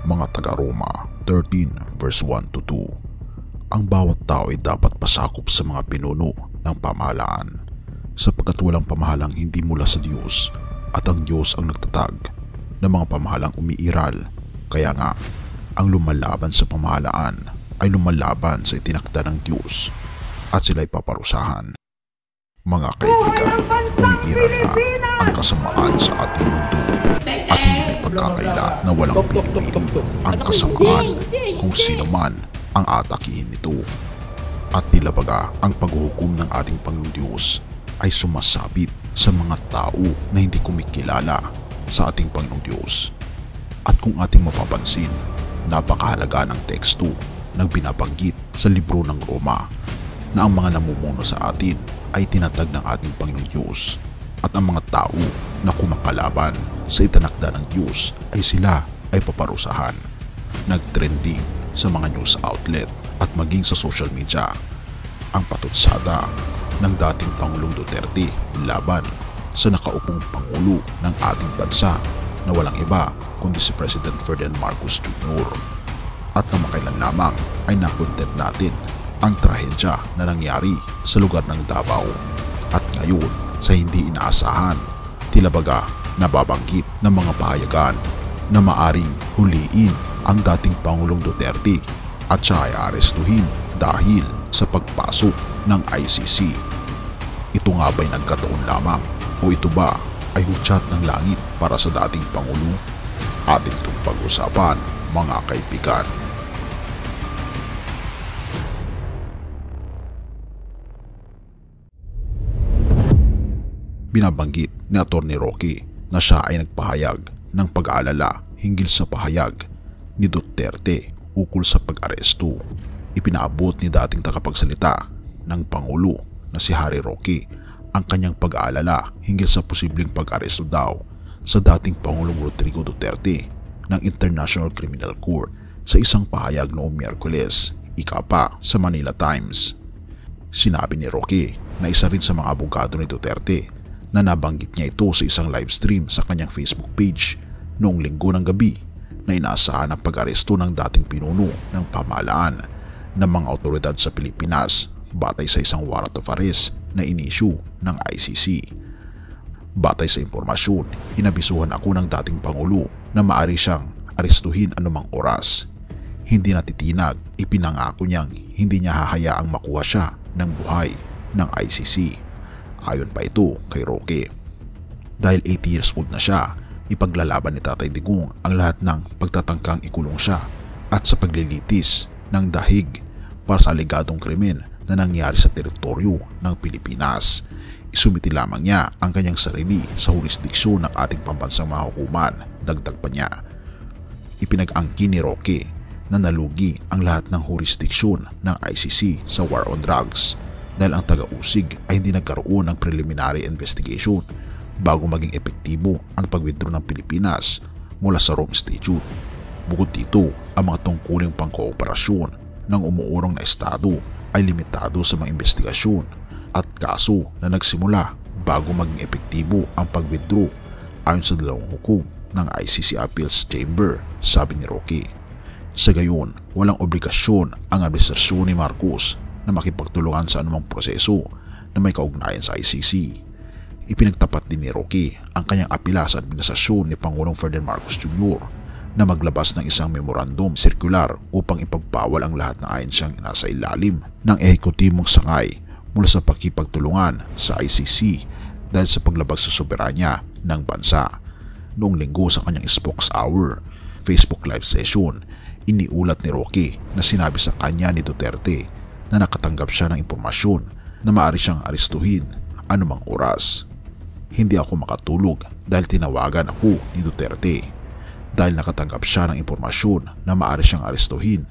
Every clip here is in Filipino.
Mga taga-Roma 13 verse 1 to 2. Ang bawat tao ay dapat pasakop sa mga pinuno ng pamahalaan, sapagkat walang pamahalang hindi mula sa Diyos, at ang Diyos ang nagtatag ng mga pamahalang umiiral. Kaya nga, ang lumalaban sa pamahalaan ay lumalaban sa itinakda ng Diyos, at sila ay paparusahan. Mga kaibigan, umiiral na ang kasamaan sa ating mundo, at hindi may pagkakaila na walang pinipili ang kasamaan kung sino man ang atakihin nito. At tila baga ang paghuhukom ng ating Panginoong Diyos ay sumasabit sa mga tao na hindi kumikilala sa ating Panginoong Diyos. At kung ating mapapansin, napakahalaga ng teksto na binabanggit sa libro ng Roma na ang mga namumuno sa atin ay tinatag ng ating Panginoong Diyos, at ang mga tao na kumakalaban sa itinakda ng Diyos ay sila ay paparusahan. Nagtrending sa mga news outlet at maging sa social media ang patutsada ng dating Pangulong Duterte laban sa nakaupong Pangulo ng ating bansa na walang iba kundi si President Ferdinand Marcos Jr. At kamakailan lamang ay nakontent natin ang trahedya na nangyari sa lugar ng Davao, at ngayon sa hindi inaasahan, tila baga nababanggit ng mga pahayagan na maaring huliin ang dating Pangulong Duterte at siya ay arestuhin dahil sa pagpasok ng ICC. Ito nga ba'y nagkataon lamang o ito ba ay hudyat ng langit para sa dating Pangulo? Atin itong pag-usapan, mga kaibigan. Binabanggit ni Atty. Roque na siya ay nagpahayag ng pag-aalala hinggil sa pahayag ni Duterte ukol sa pag-aresto. Ipinaabot ni dating tagapagsalita ng Pangulo na si Harry Roque ang kanyang pag-aalala hinggil sa posibleng pag-aresto daw sa dating Pangulong Rodrigo Duterte ng International Criminal Court sa isang pahayag noong Miyerkules, ikapa sa Manila Times. Sinabi ni Roque na isa rin sa mga abogado ni Duterte na nabanggit niya ito sa isang live stream sa kanyang Facebook page noong Linggo ng gabi na inaasahan ang pag-aresto ng dating pinuno ng pamahalaan ng mga otoridad sa Pilipinas batay sa isang warrant of arrest na inisyu ng ICC. Batay sa impormasyon, inabisuhan ako ng dating Pangulo na maaari siyang arestuhin anumang oras. Hindi natitinag, ipinangako niyang hindi niya hahayaang makuha siya ng buhay ng ICC. Ayon pa ito kay Roque. Dahil 80 years old na siya, ipaglalaban ni Tatay Digong ang lahat ng pagtatangkang ikulong siya at sa paglilitis ng dahig para sa aligadong krimen na nangyari sa teritoryo ng Pilipinas. Isumiti lamang niya ang kanyang sarili sa jurisdiksyon ng ating pambansang mahukuman. Dagdag pa niya, ipinag-angkin ni Roque na nalugi ang lahat ng jurisdiksyon ng ICC sa war on drugs dahil ang taga-usig ay hindi nagkaroon ng preliminary investigation bago maging epektibo ang pag-withdraw ng Pilipinas mula sa Rome Statute. Bukod dito, ang mga tungkuling pangkooperasyon ng umuurong na estado ay limitado sa mga investigasyon at kaso na nagsimula bago maging epektibo ang pag-withdraw ayon sa dalawang hukom ng ICC Appeals Chamber, sabi ni Roque. Sa gayon, walang obligasyon ang administrasyon ni Marcos na makipagtulungan sa anumang proseso na may kaugnayan sa ICC. Ipinagtapat din ni Roque ang kanyang apela sa administrasyon ni Pangulong Ferdinand Marcos Jr. na maglabas ng isang memorandum circular upang ipagbawal ang lahat na ayon siyang nasa ilalim ng ehekutibong sangay mula sa pakipagtulungan sa ICC dahil sa paglabag sa soberanya ng bansa. Noong Linggo sa kanyang Spokes Hour Facebook live session, iniulat ni Roque na sinabi sa kanya ni Duterte na nakatanggap siya ng impormasyon na maaari siyang arestuhin anumang oras. Hindi ako makatulog dahil tinawagan ako ni Duterte dahil nakatanggap siya ng impormasyon na maaari siyang arestuhin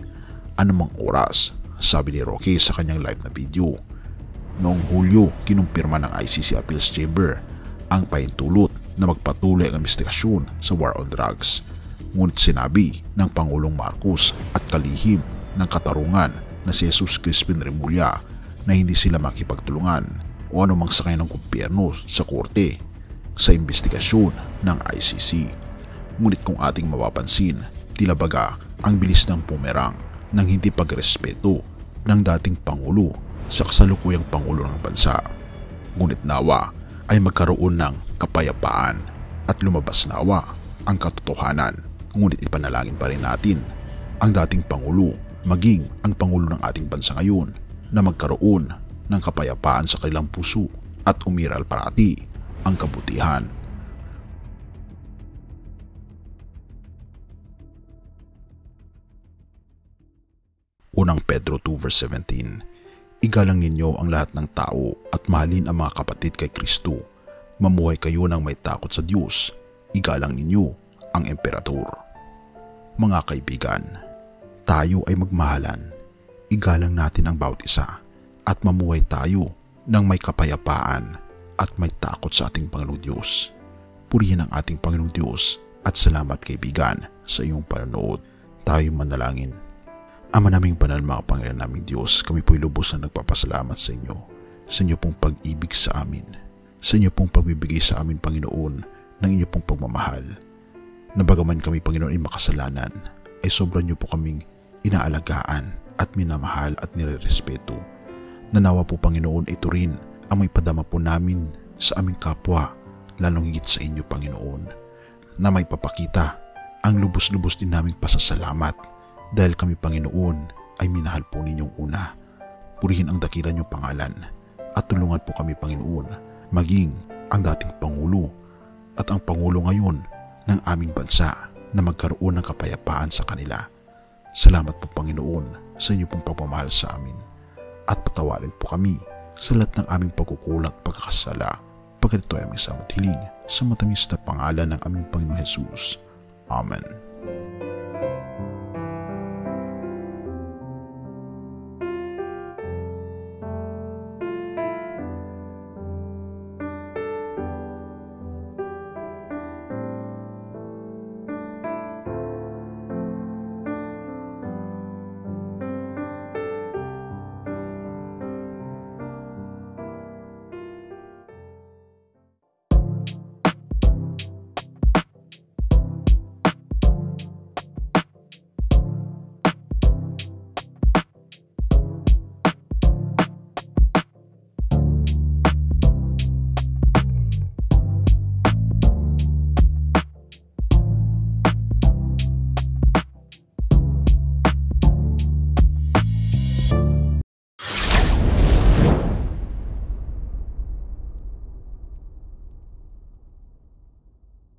anumang oras, sabi ni Roque sa kanyang live na video. Noong Hulyo, kinumpirma ng ICC Appeals Chamber ang pahintulot na magpatuloy ang investigasyon sa war on drugs. Ngunit sinabi ng Pangulong Marcos at kalihim ng katarungan na si Jesus Crispin Remulla na hindi sila makipagtulungan o anumang sakay ng gobyerno sa korte sa investigasyon ng ICC. Ngunit kung ating mapapansin, tila baga ang bilis ng pumerang ng hindi pagrespeto ng dating Pangulo sa kasalukuyang Pangulo ng bansa. Ngunit nawa ay magkaroon ng kapayapaan at lumabas nawa ang katotohanan. Ngunit ipanalangin pa rin natin ang dating Pangulo maging ang Pangulo ng ating bansa ngayon na magkaroon ng kapayapaan sa kanilang puso at umiral parati ang kabutihan. Unang Pedro 2 verse 17. Igalang ninyo ang lahat ng tao at mahalin ang mga kapatid kay Kristo. Mamuhay kayo ng may takot sa Diyos. Igalang ninyo ang emperador. Mga kaibigan, tayo ay magmahalan. Igalang natin ang bawat isa at mamuhay tayo ng may kapayapaan at may takot sa ating Panginoong Diyos. Purihin ang ating Panginoong Diyos at salamat kaibigan sa iyong panonood. Tayo manalangin. Ama naming banal, mga Panginoon naming Diyos, kami po'y lubos na nagpapasalamat sa inyo pong pag-ibig sa amin, sa inyo pong pagbibigay sa amin, Panginoon, ng inyo pong pagmamahal. Na bagaman kami, Panginoon, ay makasalanan, ay sobrang niyo po kaming inaalagaan at minamahal at nirerespeto. Nanawa po, Panginoon, ito rin ang may padama po namin sa aming kapwa, lalong higit sa inyo, Panginoon, na may papakita ang lubos-lubos din naming pasasalamat. Dahil kami, Panginoon, ay minahal po ninyong una. Purihin ang dakila niyong pangalan at tulungan po kami, Panginoon, maging ang dating Pangulo at ang Pangulo ngayon ng aming bansa na magkaroon ng kapayapaan sa kanila. Salamat po, Panginoon, sa inyo pong pagmamahal sa amin at patawarin po kami sa lahat ng aming pagkukulang at pagkakasala pagkat ito ay aming samot hiling sa matamis na pangalan ng aming Panginoon Jesus. Amen.